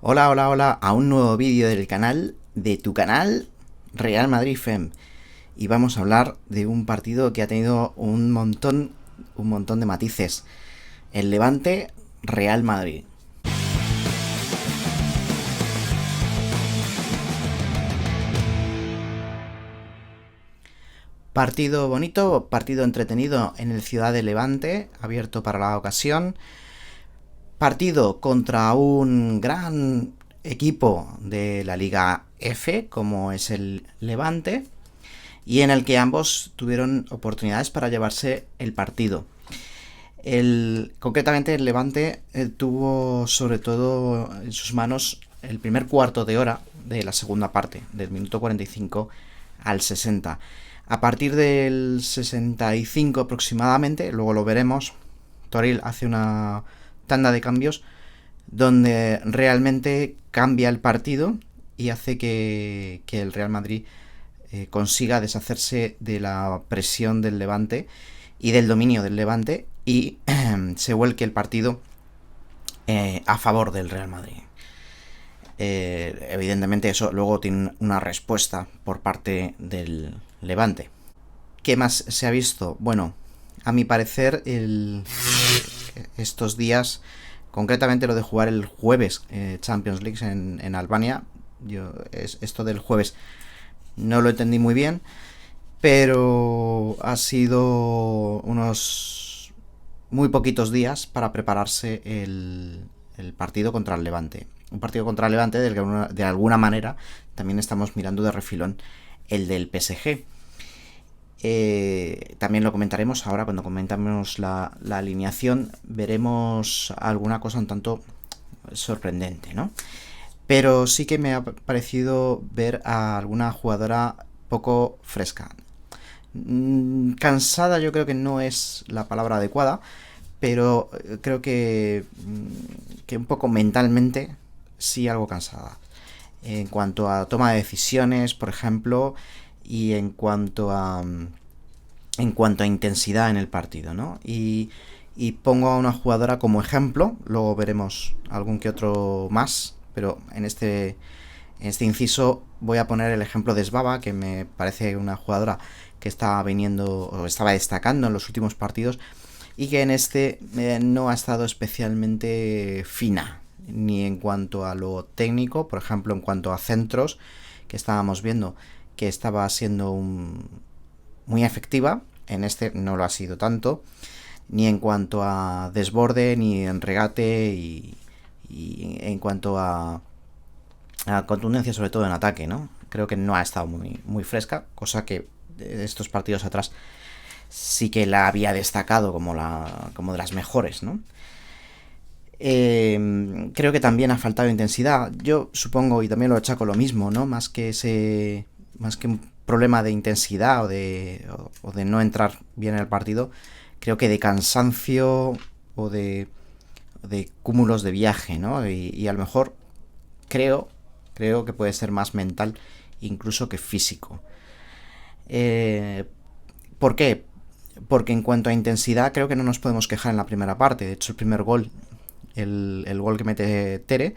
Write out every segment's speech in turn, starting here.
Hola, hola, hola a un nuevo vídeo del canal, de tu canal Real Madrid FEM. Y vamos a hablar de un partido que ha tenido un montón de matices. El Levante Real Madrid. Partido bonito, partido entretenido en el Ciudad de Levante, abierto para la ocasión. Partido contra un gran equipo de la Liga F, como es el Levante, y en el que ambos tuvieron oportunidades para llevarse el partido. Concretamente el Levante tuvo sobre todo en sus manos el primer cuarto de hora de la segunda parte, del minuto 45 al 60. A partir del 65 aproximadamente, luego lo veremos, Toril hace una tanda de cambios donde realmente cambia el partido y hace que el Real Madrid consiga deshacerse de la presión del Levante y del dominio del Levante y se vuelque el partido a favor del Real Madrid. Evidentemente eso luego tiene una respuesta por parte del Levante. ¿Qué más se ha visto? Bueno, a mi parecer estos días, concretamente lo de jugar el jueves Champions League en Albania, esto del jueves no lo entendí muy bien, pero ha sido unos muy poquitos días para prepararse el partido contra el Levante. Un partido contra el Levante del que de alguna manera también estamos mirando de refilón el del PSG. También lo comentaremos ahora cuando comentamos la alineación. Veremos alguna cosa un tanto sorprendente, ¿no? Pero sí que me ha parecido ver a alguna jugadora poco fresca. Cansada yo creo que no es la palabra adecuada, pero creo que un poco mentalmente sí algo cansada. En cuanto a toma de decisiones, por ejemplo, y en cuanto a intensidad en el partido, ¿no? Y pongo a una jugadora como ejemplo, luego veremos algún que otro más, pero en este inciso voy a poner el ejemplo de Svava, que me parece una jugadora que estaba viniendo o estaba destacando en los últimos partidos y que en este no ha estado especialmente fina, ni en cuanto a lo técnico, por ejemplo en cuanto a centros, que estábamos viendo que estaba siendo muy efectiva, en este no lo ha sido tanto, ni en cuanto a desborde, ni en regate y en cuanto a contundencia, sobre todo en ataque, ¿no? Creo que no ha estado muy fresca, cosa que de estos partidos atrás sí que la había destacado como de las mejores, ¿no? Creo que también ha faltado intensidad. Yo supongo, y también lo achaco lo mismo, ¿no? Más que un problema de intensidad o de no entrar bien en el partido, creo que de cansancio o de cúmulos de viaje, ¿no? Y a lo mejor creo que puede ser más mental incluso que físico. ¿Por qué? Porque en cuanto a intensidad creo que no nos podemos quejar en la primera parte. De hecho, el primer gol, el gol que mete Tere,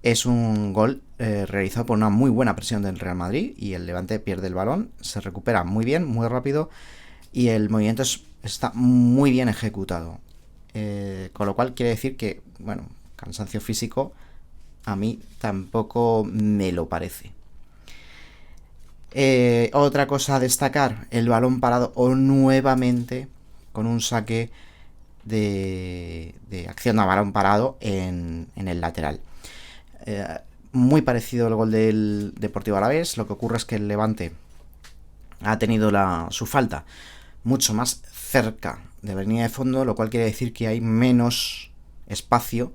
es un gol realizado por una muy buena presión del Real Madrid y el Levante pierde el balón, se recupera muy bien, muy rápido y el movimiento está muy bien ejecutado. Con lo cual quiere decir que, bueno, cansancio físico a mí tampoco me lo parece. Otra cosa a destacar, el balón parado o nuevamente con un saque de acción a balón parado en el lateral. Muy parecido al gol del Deportivo Alavés. Lo que ocurre es que el Levante ha tenido su falta mucho más cerca de la línea de fondo, lo cual quiere decir que hay menos espacio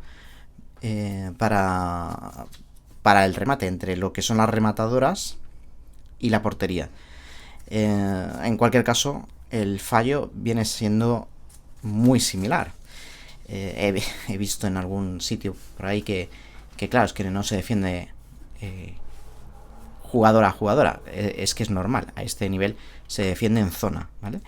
para el remate entre lo que son las rematadoras y la portería. En cualquier caso, el fallo viene siendo muy similar. He visto en algún sitio por ahí que claro, es que no se defiende jugadora a jugadora. Es que es normal, a este nivel se defiende en zona, ¿vale?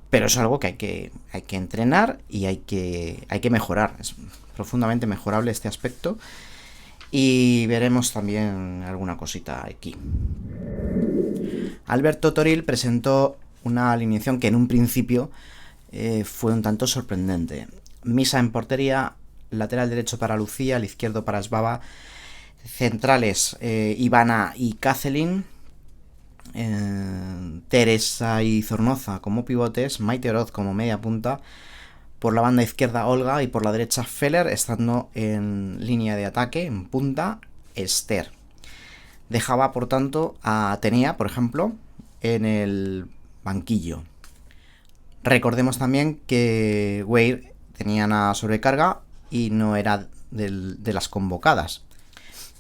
Pero es algo que hay que entrenar y hay que mejorar. profundamente mejorable este aspecto. Y veremos también alguna cosita aquí. Alberto Toril presentó una alineación que en un principio fue un tanto sorprendente. Misa en portería, lateral derecho para Lucía, el izquierdo para Sbaba, centrales Ivana y Kazelin, Teresa y Zornoza como pivotes, Maite Oroz como media punta, por la banda izquierda Olga y por la derecha Feller, estando en línea de ataque, en punta, Esther. Dejaba, por tanto, a Atenea, por ejemplo, en el banquillo. Recordemos también que Weir tenía una sobrecarga y no era de las convocadas.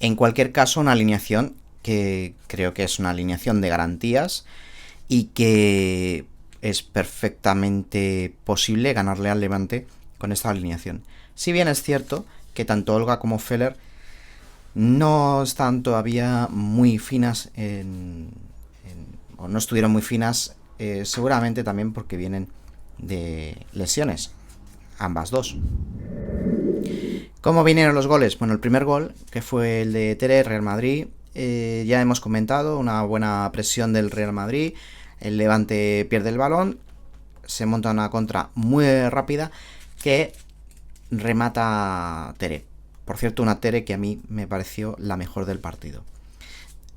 En cualquier caso, una alineación que creo que es una alineación de garantías y que es perfectamente posible ganarle al Levante con esta alineación. Si bien es cierto que tanto Olga como Feller no están todavía muy finas o no estuvieron muy finas, seguramente también porque vienen de lesiones, ambas dos. ¿Cómo vinieron los goles? Bueno, el primer gol, que fue el de Tere, Real Madrid, ya hemos comentado, una buena presión del Real Madrid, el Levante pierde el balón, se monta una contra muy rápida que remata Tere. Por cierto, una Tere que a mí me pareció la mejor del partido.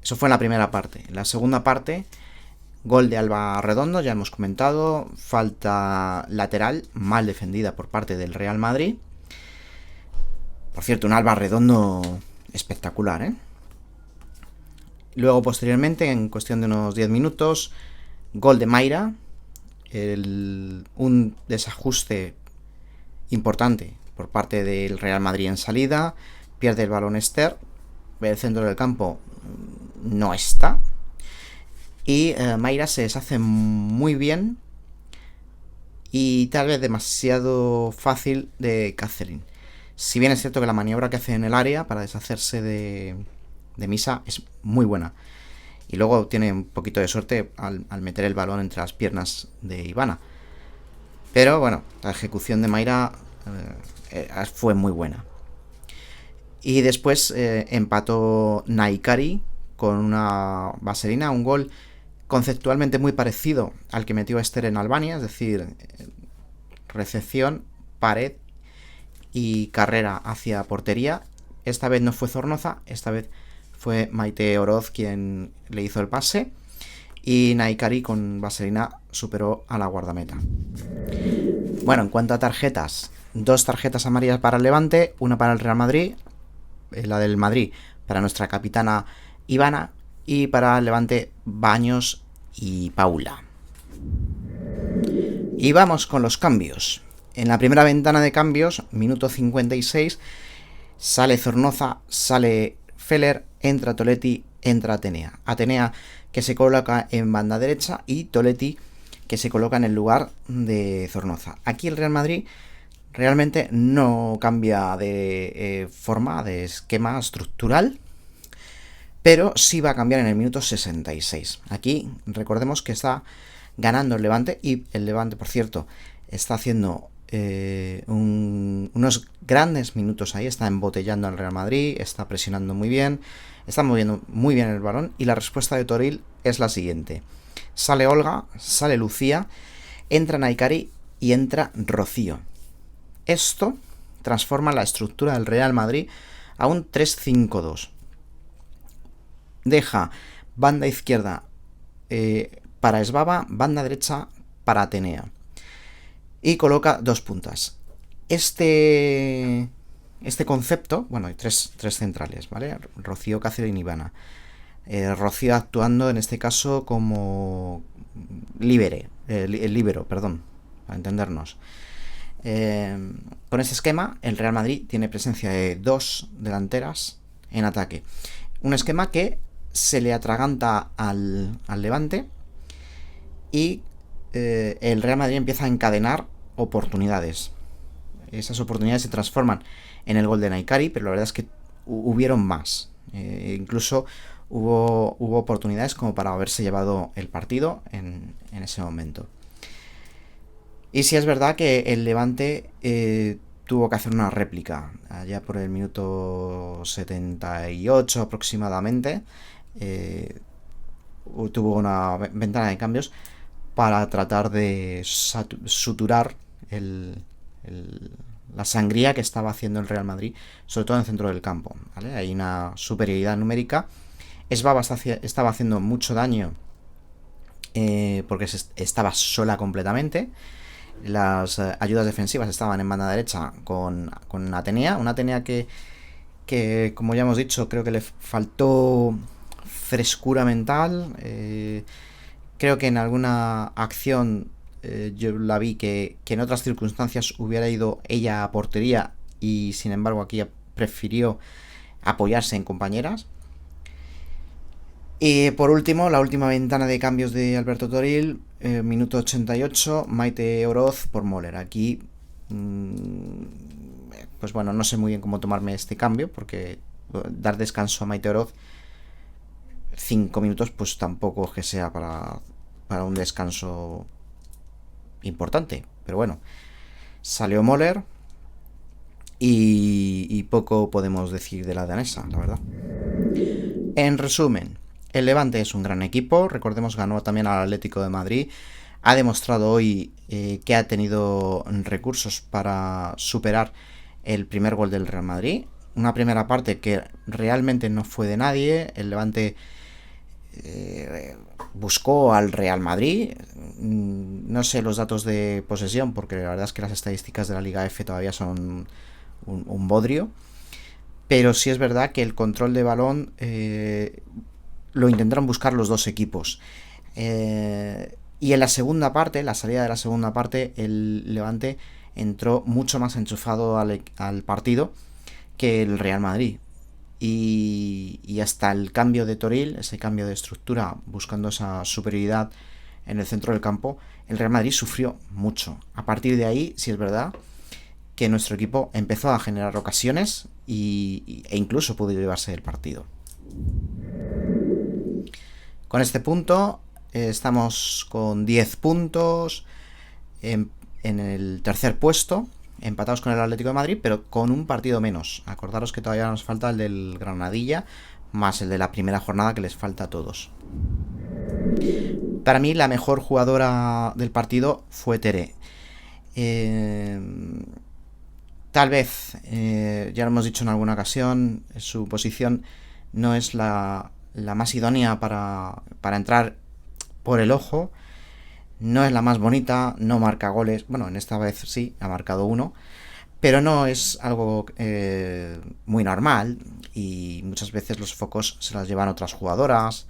Eso fue en la primera parte. En la segunda parte, gol de Alba Redondo, ya hemos comentado, falta lateral mal defendida por parte del Real Madrid. Por cierto, un Alba Redondo espectacular, ¿eh? Luego, posteriormente, en cuestión de unos 10 minutos, gol de Mayra, un desajuste importante por parte del Real Madrid en salida, pierde el balón Esther, el centro del campo no está, y Mayra se deshace muy bien y tal vez demasiado fácil de Kazelin. Si bien es cierto que la maniobra que hace en el área para deshacerse de Misa es muy buena. Y luego tiene un poquito de suerte al meter el balón entre las piernas de Ivana. Pero bueno, la ejecución de Mayra fue muy buena. Y después empató Naikari con una vaselina, un gol conceptualmente muy parecido al que metió Esther en Albania, es decir, recepción, pared y carrera hacia portería. Esta vez no fue Zornoza, esta vez fue Maite Oroz quien le hizo el pase y Naikari con vaselina superó a la guardameta. Bueno, en cuanto a tarjetas, 2 tarjetas amarillas para el Levante, una para el Real Madrid, la del Madrid para nuestra capitana Ivana y para el Levante Baños y Paula. Y vamos con los cambios. En la primera ventana de cambios, minuto 56, sale Zornoza, sale Feller, entra Toletti, entra Atenea. Atenea que se coloca en banda derecha y Toletti que se coloca en el lugar de Zornoza. Aquí el Real Madrid realmente no cambia de forma, de esquema estructural, pero sí va a cambiar en el minuto 66. Aquí recordemos que está ganando el Levante y el Levante, por cierto, está haciendo unos grandes minutos ahí, está embotellando al Real Madrid, está presionando muy bien, está moviendo muy bien el balón y la respuesta de Toril es la siguiente. Sale Olga, sale Lucía, entra Naikari y entra Rocío. Esto transforma la estructura del Real Madrid a un 3-5-2. Deja banda izquierda para Sbaba, banda derecha para Atenea. Y coloca 2 puntas. Este concepto, bueno, hay tres centrales, ¿vale? Rocío, Kazelin y Ivana. Rocío actuando en este caso como líbero, perdón, para entendernos. Con ese esquema, el Real Madrid tiene presencia de 2 delanteras en ataque. Un esquema que se le atraganta al Levante y el Real Madrid empieza a encadenar oportunidades. Esas oportunidades se transforman en el gol de Naikari, pero la verdad es que hubieron más. Incluso hubo oportunidades como para haberse llevado el partido en ese momento. Y sí es verdad que el Levante tuvo que hacer una réplica allá por el minuto 78 aproximadamente. Tuvo una ventana de cambios para tratar de suturar la sangría que estaba haciendo el Real Madrid, sobre todo en el centro del campo, ¿vale? Hay una superioridad numérica. Esbaba estaba haciendo mucho daño porque estaba sola completamente. Las ayudas defensivas estaban en banda derecha con Atenea. Una Atenea que, como ya hemos dicho, creo que le faltó frescura mental. Creo que en alguna acción yo la vi que en otras circunstancias hubiera ido ella a portería y sin embargo aquí prefirió apoyarse en compañeras. Y por último, la última ventana de cambios de Alberto Toril, minuto 88, Maite Oroz por Moller. Aquí, pues bueno, no sé muy bien cómo tomarme este cambio, porque dar descanso a Maite Oroz 5 minutos, pues tampoco es que sea para un descanso importante. Pero bueno, salió Moller y poco podemos decir de la danesa, la verdad. En resumen, el Levante es un gran equipo, recordemos ganó también al Atlético de Madrid, ha demostrado hoy que ha tenido recursos para superar el primer gol del Real Madrid, una primera parte que realmente no fue de nadie, el Levante buscó al Real Madrid, no sé los datos de posesión porque la verdad es que las estadísticas de la Liga F todavía son un bodrio, pero sí es verdad que el control de balón lo intentaron buscar los dos equipos. Y en la segunda parte, la salida de la segunda parte, el Levante entró mucho más enchufado al partido que el Real Madrid. Y hasta el cambio de Toril, ese cambio de estructura, buscando esa superioridad en el centro del campo, el Real Madrid sufrió mucho. A partir de ahí, sí es verdad que nuestro equipo empezó a generar ocasiones e incluso pudo llevarse el partido. Con este punto estamos con 10 puntos en el tercer puesto, empatados con el Atlético de Madrid, pero con un partido menos. Acordaros que todavía nos falta el del Granadilla, más el de la primera jornada que les falta a todos. Para mí la mejor jugadora del partido fue Tere. Tal vez, ya lo hemos dicho en alguna ocasión, su posición no es la más idónea para entrar por el ojo, no es la más bonita, no marca goles, bueno, en esta vez sí, ha marcado uno, pero no es algo muy normal y muchas veces los focos se las llevan otras jugadoras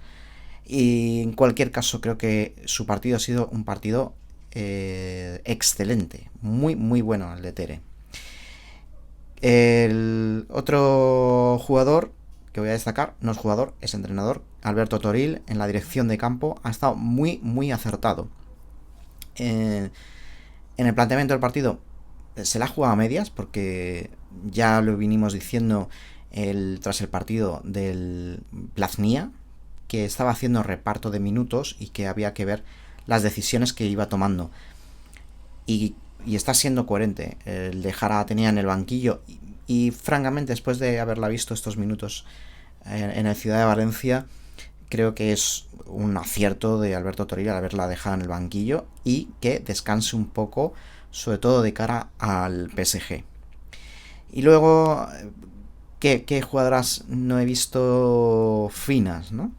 y en cualquier caso creo que su partido ha sido un partido excelente, muy muy bueno el de Tere. El otro jugador que voy a destacar, no es jugador, es entrenador, Alberto Toril, en la dirección de campo, ha estado muy, muy acertado. En el planteamiento del partido se la ha jugado a medias, porque ya lo vinimos diciendo tras el partido del Plaznia, que estaba haciendo reparto de minutos y que había que ver las decisiones que iba tomando. Y está siendo coherente el dejar a Atenea en el banquillo y francamente después de haberla visto estos minutos en el Ciudad de Valencia creo que es un acierto de Alberto Toril al haberla dejado en el banquillo y que descanse un poco, sobre todo de cara al PSG. Y luego ¿qué jugadoras no he visto finas, no?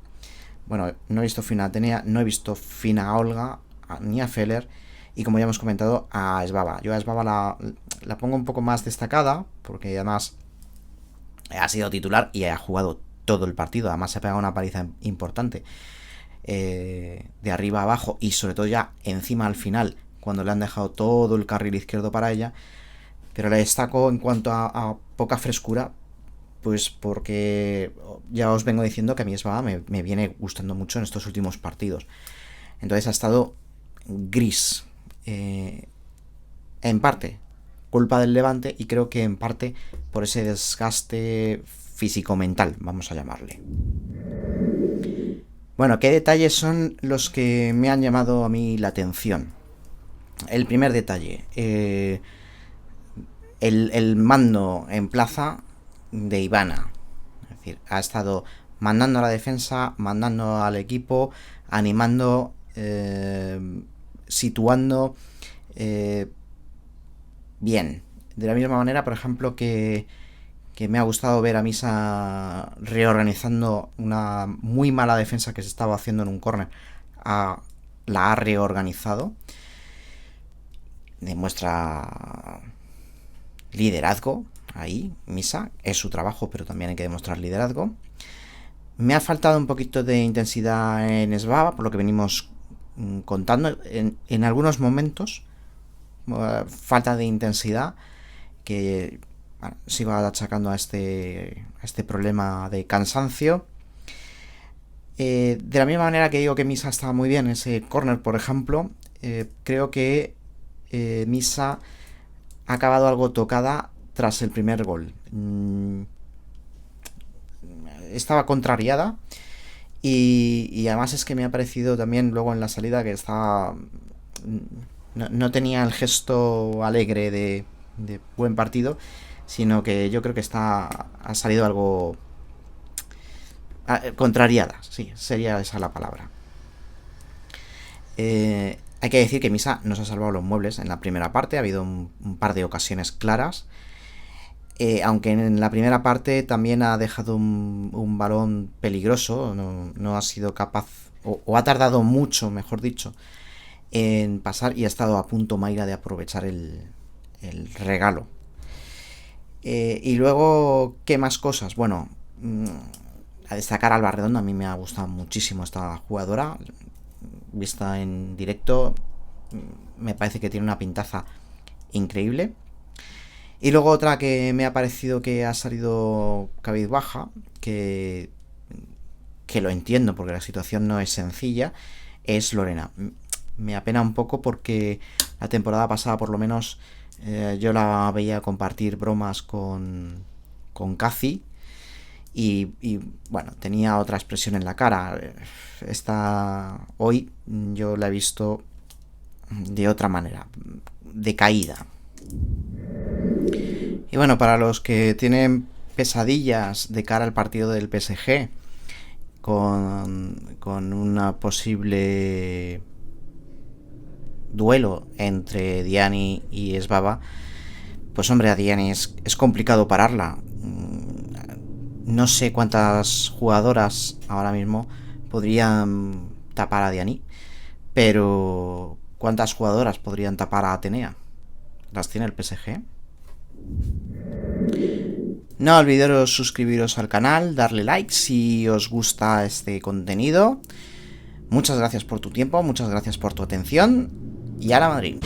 Bueno, no he visto fina a Atenea, no he visto fina a Olga ni a Feller. Y como ya hemos comentado, a Esbaba. Yo a Esbaba la pongo un poco más destacada, porque además ha sido titular y ha jugado todo el partido. Además se ha pegado una paliza importante de arriba a abajo y sobre todo ya encima al final, cuando le han dejado todo el carril izquierdo para ella. Pero la destaco en cuanto a poca frescura, pues porque ya os vengo diciendo que a mí Esbaba me viene gustando mucho en estos últimos partidos. Entonces ha estado gris. En parte culpa del Levante y creo que en parte por ese desgaste físico-mental, vamos a llamarle. Bueno, ¿qué detalles son los que me han llamado a mí la atención? El primer detalle, el mando en plaza de Ivana. Es decir, ha estado mandando a la defensa, mandando al equipo, animando, situando bien. De la misma manera, por ejemplo, que me ha gustado ver a Misa reorganizando una muy mala defensa que se estaba haciendo en un córner. La ha reorganizado. Demuestra liderazgo ahí, Misa. Es su trabajo, pero también hay que demostrar liderazgo. Me ha faltado un poquito de intensidad en Svava, por lo que venimos contando. En algunos momentos, falta de intensidad, que bueno, se iba achacando a este problema de cansancio. De la misma manera que digo que Misa estaba muy bien en ese corner, por ejemplo, creo que Misa ha acabado algo tocada tras el primer gol. Estaba contrariada y además es que me ha parecido también luego en la salida que estaba... No tenía el gesto alegre de buen partido, sino que yo creo que ha salido algo contrariada, sí, sería esa la palabra. Hay que decir que Misa nos ha salvado los muebles en la primera parte, ha habido un par de ocasiones claras, aunque en la primera parte también ha dejado un balón peligroso, no ha sido capaz, o ha tardado mucho, mejor dicho, en pasar y ha estado a punto Mayra de aprovechar el regalo. Y luego, ¿qué más cosas? Bueno, a destacar Alba Redondo, a mí me ha gustado muchísimo esta jugadora, vista en directo, me parece que tiene una pintaza increíble. Y luego otra que me ha parecido que ha salido cabizbaja, que lo entiendo porque la situación no es sencilla, es Lorena. Me apena un poco porque la temporada pasada por lo menos yo la veía compartir bromas con Cathy y bueno, tenía otra expresión en la cara. Hoy yo la he visto de otra manera, decaída. Y bueno, para los que tienen pesadillas de cara al partido del PSG con una posible duelo entre Diani y Svava, pues hombre, a Diani es complicado pararla. No sé cuántas jugadoras ahora mismo podrían tapar a Diani, pero ¿cuántas jugadoras podrían tapar a Atenea? ¿Las tiene el PSG? No olvidaros suscribiros al canal, darle like si os gusta este contenido. Muchas gracias por tu tiempo, muchas gracias por tu atención y a la Madrid.